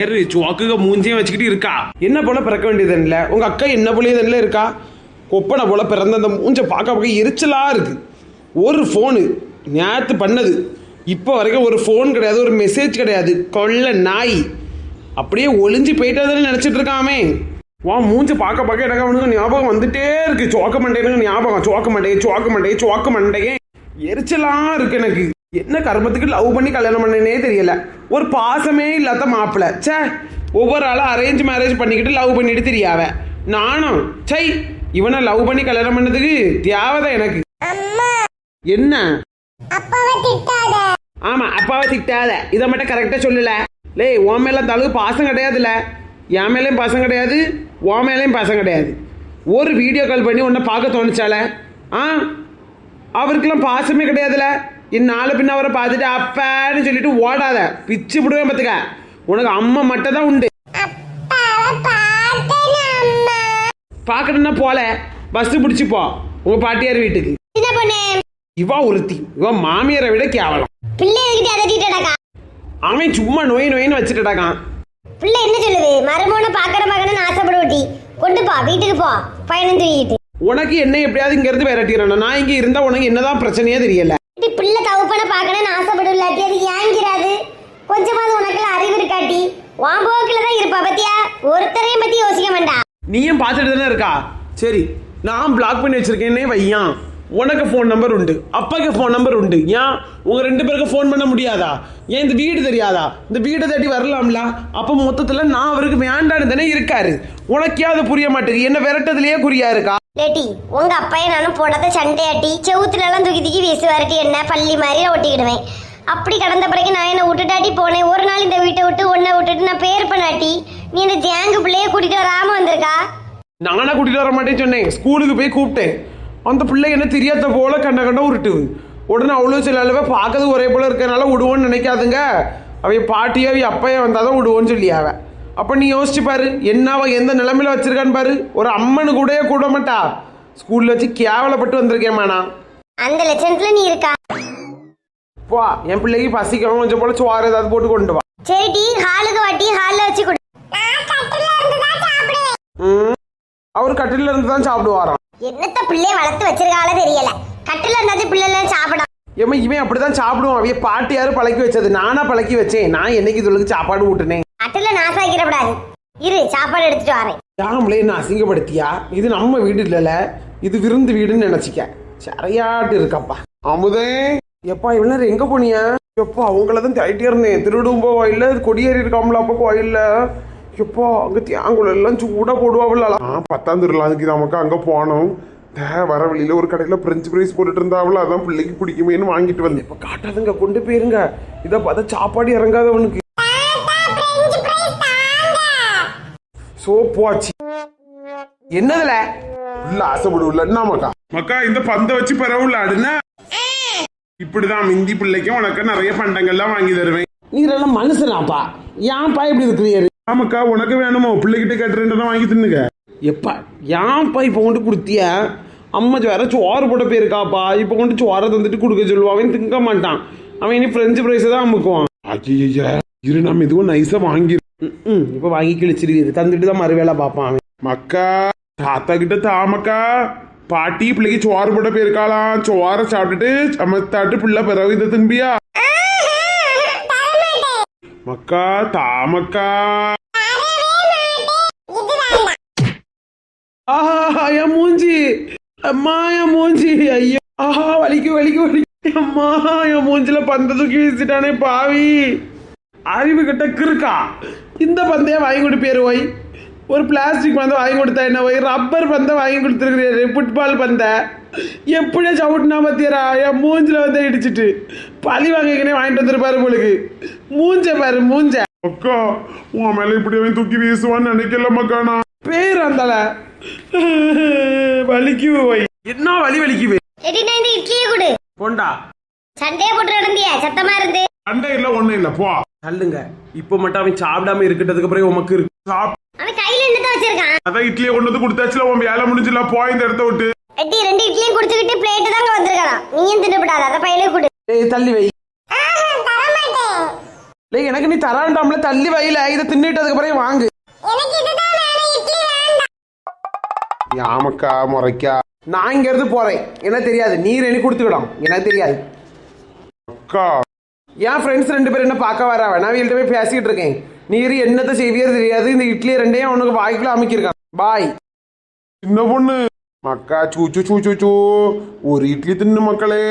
சோக்குக மூஞ்சியும் வச்சுக்கிட்டு இருக்கா. என்ன போல பிறக்க வேண்டியது இல்ல, உங்க அக்கா என்ன போலயே தானே இருக்கா. கொப்பனை போல பிறந்த அந்த மூஞ்ச பார்க்க பார்க்க எரிச்சலா இருக்கு. ஒரு ஃபோனு நேற்று பண்ணது, இப்போ வரைக்கும் ஒரு ஃபோன் கிடையாது, ஒரு மெசேஜ் கிடையாது. கொள்ள நாய் அப்படியே ஒளிஞ்சு போயிட்டதுன்னு நினைச்சிட்டு இருக்காமே. வா மூஞ்ச பார்க்க பார்க்க எனக்கு அவனுக்கு ஞாபகம் வந்துட்டே இருக்கு. சோக்க மண்டையனுக்கு ஞாபகம், சோக்க மண்டையே எரிச்சலா இருக்கு எனக்கு. என்ன கர்மத்துக்கு லவ் பண்ணி கல்யாணம் பண்ணனே தெரியல. ஒரு பாசமே இல்லாத மாப்பிள்ள. சே, ஒவ்வொரு ஆளும் அரேஞ்ச் மேரேஜ் பண்ணிக்கிட்டு லவ் பண்ணிட்டு தெரியாவ. நானும் சை இவனை லவ் பண்ணி கல்யாணம் பண்ணதுக்கு தேவைதான் எனக்கு. என்ன? ஆமா, அப்பாவை திட்டாத. இதை மட்டும் கரெக்டா சொல்லல. லே, உன் மேல அந்த அளவுக்கு பாசம் கிடையாதுல்ல. என் மேலேயும் பாசம் கிடையாது, உன் மேலேயும் பாசம் கிடையாது. ஒரு வீடியோ கால் பண்ணி உன்னை பார்க்க தோணுச்சால? அவருக்கெல்லாம் பாசமே கிடையாதுல. நாலு பின்ன அவரை பார்த்துட்டு அப்பான்னு சொல்லிட்டு ஓடாத, பிச்சு விடுவேன் பார்த்துக்க. உனக்கு அம்மா மட்டும் தான் உண்டு. பார்க்கணும்னா போல பஸ் பிடிச்சி போ உங்க பாட்டியார் வீட்டுக்கு. இவா ஒருத்தி, இவன் மாமியாரை விட கேவலம். அவன் சும்மா நோய் நோயின்னு வச்சுட்டாக்கான். பிள்ளை என்ன சொல்லுது? மருமோன பாக்கணும்னு ஆசைப்படுவட்டி. கொண்டு போ, வீட்டுக்கு போ, பயணம் தூக்கிட்டு. உனக்கு என்ன எப்படியாவது இங்க இருந்து விரட்டிடணும். நான் இங்க இருந்தா உனக்கு என்னதான் பிரச்சனையே தெரியல. பிள்ளை தவப்பன பாக்கணும்னு ஆசைப்படுவலாட்டி அது ஏங்கிறாது. கொஞ்சமாவது உனக்கு அறிவு இருக்காட்டி உன் போக்கில தான் இருப்பா. பத்தியா, ஒருத்தரையும் பத்தி யோசிக்க வேண்டாம். நீயும் பார்த்துட்டு தானே இருக்கா. சரி, நான் பிளாக் பண்ணி வச்சிருக்கேன்னே வையான். உனக்கு ஃபோன் நம்பர் உண்டு, அப்பாக்கு ஃபோன் நம்பர் உண்டு. ஏன் உங்க ரெண்டு பேருக்கு ஃபோன் பண்ண முடியாதா? ஏன் இந்த வீடு தெரியாதா? இந்த வீடை தேடி வரலாம்ல. அப்போ மொத்தத்துல நான் அவருக்கு வேண்டான்னு தானே இருக்காரு. உனக்கே அது புரிய மாட்டேங்குது. என்ன விரட்டதுலயே குறியா இருக்கா? லேட்டி, உங்க அப்பைய நானும் போடாத சண்டையாட்டி செவுத்துல எல்லாம் தூக்கி தூக்கி வீசி வரட்டி என்ன பள்ளி மாதிரி ஒட்டிக்கிடுவேன். அப்படி கடந்த பிறகு நான் என்ன விட்டுட்டாட்டி போனேன். ஒரு நாள் இந்த வீட்டை விட்டு ஒன்ன விட்டுட்டு நான் பேர் பண்ணாட்டி நீ இந்த ஜேங்கு பிள்ளைய கூட்டிட்டு வராம வந்திருக்கா. நானா கூட்டிட்டு வர மாட்டேன்னு சொன்னேன். ஸ்கூலுக்கு போய் கூப்பிட்டேன். அந்த பிள்ளை என்ன தெரியாத போல கண்ட உருட்டு. உடனே அவ்வளோ சில அளவை பார்க்கறது ஒரே போல இருக்கனால விடுவோன்னு நினைக்காதுங்க. அவைய பாட்டியோ அப்பைய வந்தாதான் விடுவோன்னு சொல்லியாவ. அப்ப நீ யோசிச்சு பாரு, என்னவா எந்த நிலைமையில வச்சிருக்கான்னு பாரு. ஒரு அம்மனு கூட மாட்டா. ஸ்கூல்ல வச்சு கேவலப்பட்டு வந்திருக்கேன். அந்த லட்சணத்துல நீ இருக்கா. வா, என் பிள்ளைக்கு பசிக்கவும் கொஞ்சம் போல சோறு ஏதாவது போட்டு கொண்டு வா. சரி டி, ஹாலுக்கு வாட்டி ஹால்ல வச்சு கொடு. அவர் கட்டில இருந்து தான் சாப்பிடுவாராம். என்னத்த பிள்ளைய வளர்த்து வச்சிருக்காளோ தெரியல. கட்டில இருந்தாது பிள்ளை எல்லாம் சாப்பிடும். இவன் அப்படிதான் சாப்பிடுவான். அவைய பாட்டி யாரும் பழக்கி வச்சது, நானா பழக்கி வச்சேன். நான் என்னைக்கு இதுக்கு சாப்பாடு ஊட்டுனேன். கட்டில நாசாக்கிடக்கூடாது. இரு, சாப்பாடு எடுத்துட்டு வரேன். யாமலே என்ன அசிங்கப்படுத்தியா? இது நம்ம வீடு இல்லல, இது விருந்து வீடுன்னு நினைச்சிக்க. சரியாட்டு இருக்கப்பா. அமுதே, எப்பா இவ்வளவு நேரம் எங்க போனியா? எப்பா அவங்களதான் தேடிட்டே இருந்தேன். திருடும்போ கோயில்ல கொடியேறி இருக்காமல அப்ப கோயில்ல. எப்பா அங்க தேங்குள்ள எல்லாம் சூடா போடுவாவில்ல. 10ஆம் திருவிழா அதுக்கு நமக்கு அங்க போனோம். வர வழியில ஒரு கடையில பிரெஞ்சு பிரைஸ் போட்டுட்டு இருந்தாவில, அதான் பிள்ளைக்கு பிடிக்குமேன்னு வாங்கிட்டு வந்தேன். இப்ப காட்டாதுங்க, கொண்டு போயிருங்க. இதை பார்த்தா சாப்பாடு இறங்காதவனுக்கு. சோப்பாச்சு என்னதுல உள்ள ஆசைப்படுவில்ல என்னமாக்கா. மக்கா இந்த பந்தை வச்சு பரவுள்ளாடுன்னா இப்படிதான் மிந்தி பிள்ளைக்கும் உனக்கு நிறைய பண்டங்கள்லாம் வாங்கி தருவேன். நீ எல்லாம் மனுஷனாப்பா, ஏன்ப்பா இப்படி இருக்கிறீரு? ஆமாக்கா, உனக்கு வேணுமோ? பிள்ளைகிட்ட கேட்டுறேன் வாங்கி தின்னுங்க. எப்பா ஏன்ப்பா இப்ப கொண்டு கொடுத்திய? அம்மா வேற சோறு போட போயிருக்காப்பா. இப்ப கொண்டு சோறை தந்துட்டு கொடுக்க சொல்லுவான். அவன் திங்க மாட்டான். அவன் இனி பிரெஞ்சு பிரைஸ் தான் அமுக்குவான். ஐயா இரு, நம்ம இதுவும் நைஸா வாங்கி இப்ப வாங்கி கிழிச்சிருக்கீரு. தந்துட்டு தான் மறுவேளை பாப்பான் அவன். மக்கா தாத்தா கிட்ட தாமக்கா, பாட்டி பிள்ளைக்கு சோறு போட போயிருக்காளாம். சோறை சாப்பிட்டுட்டு சமத்தாட்டு பிள்ளை பிறகு இதை திம்பியா? மக்கா தாமக்கா. ஆஹா என் மூஞ்சி, அம்மா என் மூஞ்சி, ஐயோ ஆஹா வலிக்கு வலிக்கு வலிக்கு. அம்மா என் மூஞ்சில பந்த தூக்கி வீசிட்டானே பாவி. அறிவு கிட்ட கிருக்கா. இந்த பந்தைய வாங்கி கொடுப்பேரு போய். ஒரு பிளாஸ்டிக் பந்தை வாங்கி கொடுத்தா என்ன போய்? ரப்பர் பந்தை வாங்கி கொடுத்துருக்குறாரு, ஃபுட்பால் பந்தை. எப்படியா சவுட்னா பத்தியரா? என் மூஞ்சில வந்து இடிச்சிட்டு பழி வாங்கிக்கனே வாங்கிட்டு வந்துருப்பாரு உங்களுக்கு. மூஞ்ச பாரு மூஞ்ச. அக்கா உன் மேல இப்படி தூக்கி வீசுவான்னு நினைக்கல மக்கானா. பேர் அந்தால வலிக்குது போய். என்ன வலி வலிக்குது? இட்லியே கொடு. போண்டா. சண்டையே போட்டு நடந்தியா? சத்தமா இருந்து. சண்டை இல்ல ஒண்ணு இல்ல போ. தள்ளுங்க. இப்ப மட்டும் அவன் சாப்பிடாம இருக்கட்டதுக்கு அப்புறம் உமக்கு இருக்கு. அவன் கையில என்னதான் வச்சிருக்கான்? அதான் இட்லியை கொண்டு வந்து கொடுத்தாச்சுல, உன் வேலை முடிஞ்சுல. போ இந்த இடத்த விட்டு. 2 இட்லியும் குடிச்சுக்கிட்டு பிளேட் தாங்க வந்திருக்கான். நீயும் தின்னப்படாத, அதை பையிலே கொடு. தள்ளி வை. இல்லை எனக்கு நீ தராண்டாம்ல தள்ளி வையில இதை தின்னுட்டு அதுக்கப்புறம் வாங்கு. எனக்கு இதுதான் வேணும், இட்லி வேண்டாம். ஆமக்கா முறைக்கா நான் இங்க இருந்து போறேன். என்ன தெரியாது, நீர் எனக்கு கொடுத்துக்கிடும், எனக்கு தெரியாது. அக்கா என் ஃப்ரெண்ட்ஸ் 2 பேரும் என்ன பார்க்க வராவ, நான் வீட்டுல போய் பேசிக்கிட்டு இருக்கேன். நீர் என்னத்தை செய்வியது தெரியாது, இந்த இட்லி 2 உனக்கு வாய்க்குள்ள அமைக்கிருக்கான். பாய். சின்ன பொண்ணு மக்கா சூச்சு சூச்சு சூ ஒரு இட்லி தின்னு மக்களே.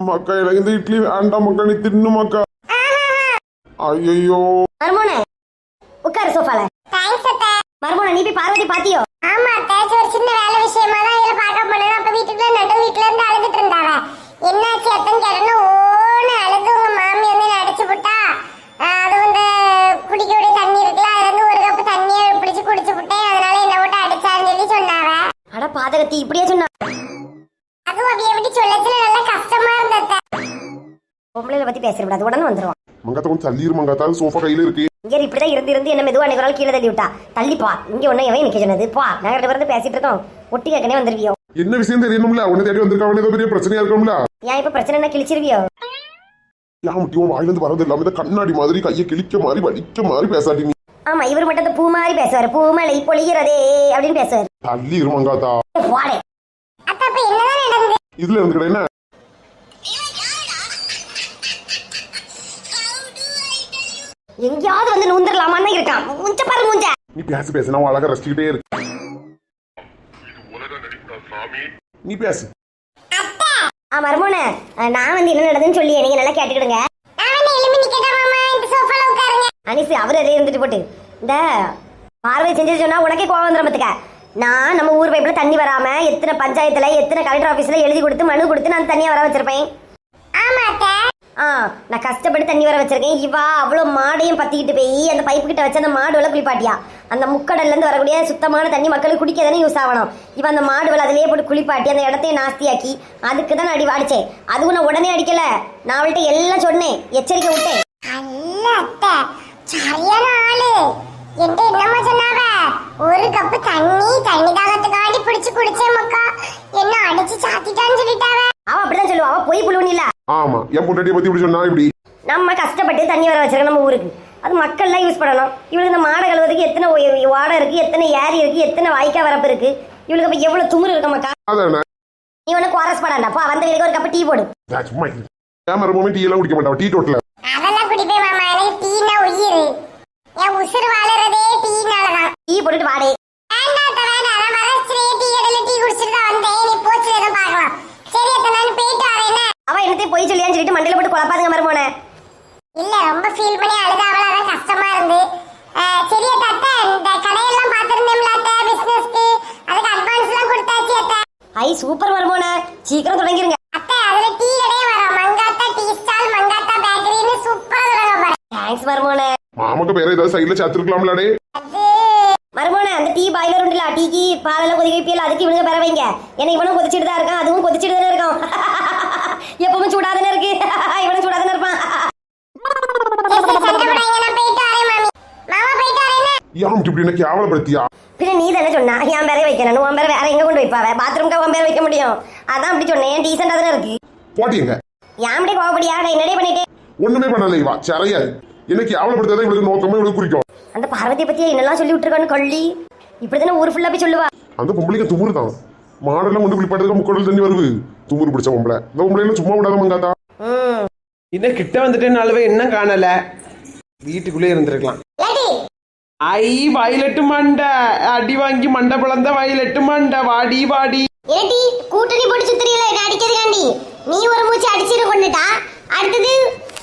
மக்கா எனக்கு இந்த இட்லி வேண்டாம் மக்கா, நீ தின்னு மக்கா. ஐயோ மர்மோனே உட்காரு சோஃபால. தேங்க்ஸ் அத்தை. மர்மோனே நீ போய் பார்வதி பாத்தியோ? ஆமா அத்தை, ஒரு சின்ன வேலை விஷயமா தான் இவள பார்க்க போனேன். அப்ப வீட்டுக்குள்ள நடு வீட்ல இருந்து அழுதுட்டு இருந்தாவ. என்னாச்சு அத்தன் கேட்டா ஓன்னு அழுது உங்க மாமி வந்து அடிச்சு விட்டா. அது வந்து குடிக்கக்கூடிய தண்ணி இருக்குல்ல, அதுல இருந்து ஒரு கப் தண்ணியை பிடிச்சு குடிச்சு விட்டேன், அதனால என்ன விட்டு அடிச்சாருன்னு சொல்லி சொன்னாவ. அட பாதகத்தி இப்படியே சொன்னா? அதுவும் அப்படியே எப்படி சொல்லச்சுல நல்லா கஷ்டமா இருந்தது. பொம்பளைல பத்தி பேசக்கூடாது, உடனே வந்துருவான். மங்காத்த கொஞ்சம் தள்ளிரு மங்காத்தா, சோஃபா கையில இருக்கு. இங்க இப்படிதான் இருந்து என்ன மெதுவா அன்னைக்கு ஒரு நாள் கீழே தள்ளி விட்டா. தள்ளிப்பா இங்க ஒண்ணு எவன் நிக்க சொன்னது? பா நாங்க 2 பேரும் பேசிட்டு இருக்கோம், ஒட்டி கேட்கனே வந்துருவியோ. என்ன விஷயம் தெரியணும்ல, உன்னை தேடி வந்திருக்காங்க, ஏதோ பெரிய பிரச்சனையா இருக்கும்ல. ஏன் இப்ப பிரச்சனை என்ன கிழிச்சிருவியோ? ஏன் முட்டியும் வாயில இருந்து வரது இல்லாம இந்த கண்ணாடி மாதிரி கையை கிழிக்க மாதிரி வலிக்க மாதிரி பேசாட்டி நீ. ஆமா இவர் மட்டும் அந்த பூ மாதிரி பேசுவாரு, பூ மலை பொழிகிறதே அப்படின்னு பேசுவாரு. தள்ளிரு மங்காத்தா. வாடே அத்தா இப்ப என்னதான் நடக்குது? இதுல இருந்துக்கிட்ட என்ன எங்கயாவது வந்து நூந்தரலாமான்னு இருக்கான். மூஞ்ச பாரு மூஞ்ச. நீ பேச நான் அழகா ரசிச்சுக்கிட்டே இருக்கு. நீ பேசு. மர்மோனே நான் வந்து என்ன நடந்துன்னு சொல்லி நீங்க நல்லா கேட்டுக்கிடுங்க. அனிசு அவரு அதே இருந்துட்டு போட்டு இந்த பார்வை செஞ்சு சொன்னா உனக்கே கோவம் வந்துடும் பத்துக்க. நான் நம்ம ஊர் பைப்புல தண்ணி வராம எத்தனை பஞ்சாயத்துல எத்தனை கலெக்டர் ஆபீஸ்ல எழுதி கொடுத்து மனு கொடுத்து நான் தண்ணியா வர வச்சிருப்பேன். நான் கஷ்டப்பட்டு தண்ணி வர வச்சிருக்கேன். இவா அவ்வளவு மாடையும் பத்திக்கிட்டு போய் அந்த பைப்பு கிட்ட வச்சு அந்த மாடு வள குளிப்பாட்டியா. அந்த முக்கடல்ல இருந்து வரக்கூடிய சுத்தமான தண்ணி மக்களுக்கு குடிக்க தானே யூஸ் ஆகணும். இவ அந்த மாடு வள அதிலேயே போட்டு குளிப்பாட்டி அந்த இடத்தையும் நாஸ்தியாக்கி அதுக்கு தான் அடி வாடிச்சேன். அதுவும் நான் உடனே அடிக்கல, நான் அவள்கிட்ட எல்லாம் சொன்னேன், எச்சரிக்கை விட்டேன். சரியான ஆளு என்கிட்ட என்னமா சொன்னாவ, ஒரு கப்பு தண்ணி தாகத்துக்காண்டி பிடிச்சு குடிச்சேன் மக்கா, என்ன அடிச்சு சாத்திட்டான்னு சொல்லிட்டாவ. அவ அப்படிதான் சொல்லுவா, அவ பொய் புழுவன் இல்ல. ஆமா என் பொண்டாட்டியை பத்தி இப்படி சொன்னா இப்படி. நம்ம கஷ்டப்பட்டு தண்ணி வர வச்சிருக்கோம் நம்ம ஊருக்கு, அது மக்கள்லாம் யூஸ் பண்ணணும். இவளுக்கு இந்த மாடை கழுவுறதுக்கு எத்தனை வாடை இருக்கு, எத்தனை ஏரி இருக்கு, எத்தனை வாய்க்கா வரப்பு இருக்கு. இவளுக்கு அப்ப எவ்வளவு துமுறு இருக்கு மக்கா. நீ ஒண்ணு குவாரஸ் படாண்டாப்பா, வந்த வீட்டுக்கு ஒரு கப்பு டீ போடு. சும்மா கேமரா டீ எல்லாம் குடிக்க மாட்டான், டீ டோட்டல அதெல்லாம் குடிப்பேன் மாமா, எனக்கு டீனா உயிர். என் உசுறு வாழறதே டீனாலதான். டீ போட்டுட்டு வாடே. அவ என்னத்தை போய் சொல்லியான்னு சொல்லிட்டு மண்டையில போட்டு குழப்பாதுங்க மருமோன. இல்ல ரொம்ப ஃபீல் பண்ணி அழுதாவல, அதான் கஷ்டமா இருந்து. சரி அத்தை, இந்த கடையெல்லாம் பாத்துருந்தேன்ல அத்தை, பிசினஸ்க்கு அதுக்கு அட்வான்ஸ் எல்லாம் கொடுத்தாச்சு அத்தை. ஐ சூப்பர் மருமோன, சீக்கிரம் தொடங்கிருங்க அத்தை. அதுல டீ கடையே வரும், மங்காத்தா டீ ஸ்டால், மங்காத்தா பேக்கரின்னு சூப்பரா தொடங்க போறேன். தேங்க்ஸ் மருமோன. மாமாக்கு பேர ஏதாவது சைடுல சேர்த்துருக்கலாம்லடே. மருமோன அந்த டீ பாய்லர் உண்டுல, டீக்கு பாலெல்லாம் கொதிக்க வைப்பியல, அதுக்கு இவனுங்க பெற வைங்க. ஏன்னா இவனும் கொதிச்சுட்டு தான் இருக்கான், அதுவும் கொதிச்சுட்டு தானே இருக்கான். எப்பவுமே சூடாதானே இருக்கு, இவனும் சூடாதானே இருப்பான். பின்ன நீ தானே சொன்னா என் பேரை வைக்கணும், உன் பேரை வேற எங்க கொண்டு வைப்பாவ? பாத்ரூம்க்கு உன் பேரை வைக்க முடியும், அதான் அப்படி சொன்னேன். டீசெண்டா தானே இருக்கு. போட்டிங்க ஏன் அப்படி கோவப்படியா? நான் என்னடே பண்ணிட்டேன்? ஒண்ணுமே பண்ணல, இவா சரியாது. எனக்கு கேவலப்படுத்ததான் இவளுக்கு நோக்கமே இவளுக்கு குறிக்கும். அந்த பார்வதியை பத்தி என்னெல்லாம் சொல்லி விட்டுருக்கான்னு கள்ளி இப்படித்தானே ஊர் ஃபுல்லா போய் சொல்லுவா. அந்த பொம்பளைக்கு துமுறு தான், மாடெல்லாம் கொண்டு குளிப்பாட்டுறதுக்கு முக்கடல் தண்ணி வருது. துமுறு பிடிச்ச பொம்பளை, இந்த பொம்பளை சும்மா விடாத மங்காத்தா. இன்னும் கிட்ட வந்துட்டேனாலவே என்ன காணல, வீட்டுக்குள்ளே இருந்திருக்கலாம். ஐ வயலட்டு மண்டை அடி வாங்கி மண்டை பிளந்த வயலட்டு மண்டை வாடி வாடி. ஏடி கூட்டணி போட்டு சுத்துறீங்களா என்ன அடிக்கிறதுக்காண்டி? நீ ஒரு மூச்சு அடிச்சிரு கொண்டுட்டா. அடுத்தது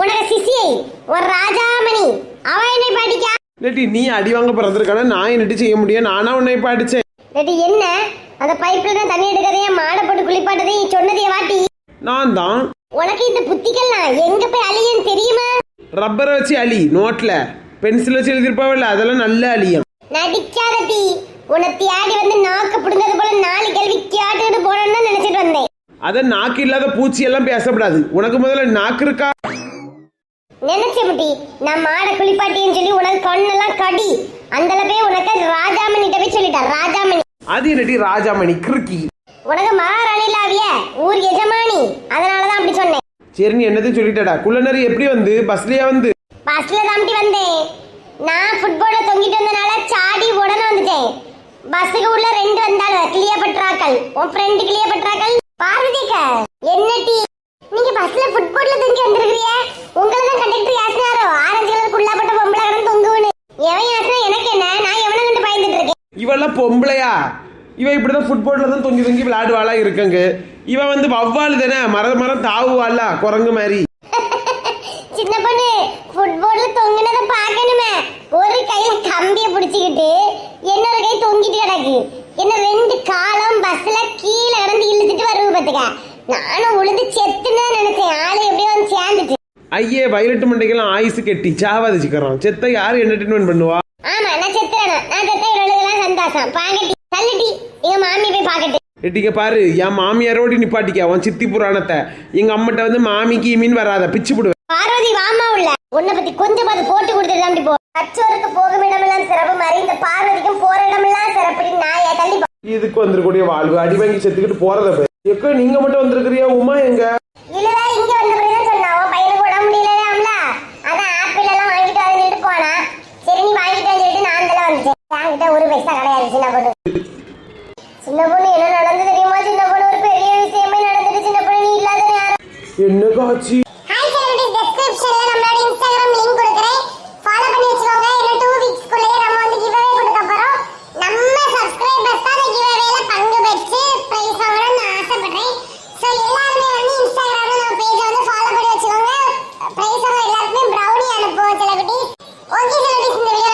உனக்கு சிசியை ஒரு ராஜாமணி, அவ என்னை பாடிக்கா. இல்லாட்டி நீ அடி வாங்க பிறந்திருக்கான, நான் என்னட்டு செய்ய முடியும்? நானா உன்னை இப்ப அடிச்சேன். இல்லாட்டி என்ன அந்த பைப்ல தான் தண்ணி எடுக்கிறதே, மாடை போட்டு குளிப்பாட்டதே சொன்னதே வாட்டி. நான் தான். உனக்கு இந்த புத்திக்கெல்லாம் எங்க போய் அழியன்னு தெரியுமா? ரப்பரை வச்சு அழி, நோட்ல பென்சில் வச்சு எழுதிருப்பாவில்ல, அதெல்லாம் நல்ல அழியும். நடிக்காத டீ, உன்னை தேடி வந்து நாக்கு பிடுங்கிறது போல 4 கேள்வி கேட்டுக்கிட்டு போனேன்னு தான் நினைச்சிட்டு வந்தேன். அத நாக்கு இல்லாத பூச்சி எல்லாம் பேசப்படாது. உனக்கு முதல்ல நாக்கு இருக்கா? நினைச்ச முட்டி நான் மாடை குளிப்பாட்டின்னு சொல்லி உனக்கு கண்ணெல்லாம் கடி. அந்த போய் உனக்கு ராஜாமணிட்ட போய் சொல்லிட்டார். ராஜாமணி அது என்னடி ராஜாமணி கிறுக்கி? உனக்கு மகாராணில அவிய ஊர் எஜமானி, அதனாலதான் அப்படி சொன்னேன். சரி நீ என்னத்தையும் சொல்லிட்டடா. குள்ளநரி எப்படி வந்து? பஸ்லயா வந்து? பஸ்ல தாண்டி வந்தேன். நான் ஃபுட்போர்ட்ல தொங்கிட்டு வந்தனால சாடி உடனே வந்துட்டேன். பஸ்ஸுக்கு உள்ள 2 வந்தாலும் கிளியப்பட்றாக்கள். உன் ஃப்ரெண்ட் கிளியப்பட்றாக்கள். பார்வதிக்கா என்ன டீ நீங்க பஸ்ல ஃபுட்போர்ட்ல தொங்கி வந்திருக்கீங்க? உங்களை தான் கண்டக்டர் யாசினாரோ ஆரஞ்சு கலர் குள்ளாப்பட்ட பொம்பளை கடந்து தொங்குவனு. எவன் யாசினா எனக்கு என்ன? நான் எவனை கண்டு பயந்துட்டு இருக்கேன். இவெல்லாம் பொம்பளையா? இவ இப்படிதான் ஃபுட்போர்ட்ல தான் தொங்கி தொங்கி விளையாடுவாளா இருக்குங்க. இவன் வந்து வவ்வால் தானே, மரம் தாவுவாள்ல குரங்கு மாதிரி. சின்ன பொண்ணு ஃபுட்போர்ட்ல தொங்குனத பார்க்கணுமே. ஒரு கையில கம்பியை பிடிச்சிக்கிட்டு இன்னொரு கை தொங்கிட்டு கிடக்கு. என்ன 2 காலம் பஸ்ல கீழே கிடந்து இழுத்துட்டு வருது பாத்துக்க. நானும் உழுந்து செத்துன்னு நினைச்சேன். ஆளு எப்படியோ வந்து சேர்ந்துட்டு. ஐயே வயலட்டு மண்டைக்கெல்லாம் ஆயுசு கெட்டி சாவாதிச்சுக்கிறோம். செத்த யாரு என்டர்டைன்மெண்ட் பண்ணுவா? ஆமா நான் செத்துறேன். நான் செத்த இவளுக்கெல்லாம் சந்தோஷம். பாக்கட்டி தள்ளிட்டி எங்க மாமி போய் பாக்கட்டு. எட்டிக்க பாரு, என் மாமியாரோடு நிப்பாட்டிக்க உன் சித்தி புராணத்தை. எங்க அம்மட்ட வந்து மாமிக்கு மீன் வராத பிச்சு போடுவேன். பார்வதி வாமா உள்ள உன்னை பத்தி கொஞ்சம் பார்த்து போட்டு கொடுத்துட்டு போ. கச்சோருக்கு போகும் இடமெல்லாம் சிறப்பு மாதிரி இந்த பார்வதிக்கும் போற இடமெல்லாம் சிறப்பு. நான் தள்ளி இதுக்கு வந்துருக்கூடிய வாழ்வு அடி வாங்கி செத்துக்கிட்டு போறத போய் எக்க நீங்க மட்டும் வந்திருக்கிறியா? உமா எங்க? இல்லடா இங்க வந்த பிறகு சொன்னா அவன் பையனுக்கு உடம்பு முடியலல. அதான் ஆப்பிள் எல்லாம் வாங்கிட்டு வந்துட்டு போனா. சரி நீ வாங்கிட்டு வந்துட்டு நான் தான் வந்துட்டேன். என்கிட்ட ஒரு பைசா கிடையாது. சின்ன பொண்ணு என்ன நடந்து தெரியுமா? சின்ன பொண்ணு ஒரு பெரிய விஷயமே நடந்துட்டு. சின்ன பொண்ணு நீ இல்லாத யாரும் என்ன காட்சி? ஹாய் செலிபிரிட்டி, டிஸ்கிரிப்ஷன்ல நம்மளோட இன்ஸ்டாகிராம் லிங்க் கொடுக்கிறேன். ஃபாலோ பண்ணி வச்சுக்கோங்க. இன்னும் 2 வீக்ஸ் குள்ளே நம்ம வந்து கிவ் அவே கொடுக்க போறோம். நம்ம சப்ஸ்கிரைபர்ஸ் தான் கிவ் அவேல பங்கு பெற்று பிரைஸ் வாங்கணும்னு ஆசைப்படுறேன். சோ எல்லாரும் வந்து இன்ஸ்டாகிராம்ல நம்ம பேஜை வந்து ஃபாலோ பண்ணி வச்சுக்கோங்க. பிரைஸ் வாங்க எல்லாருக்கும் ப்ரௌனி அனுப்புவோம் செலிபிரிட்டி. ஓகே செலிபிரிட்டி, இந்த வீடியோ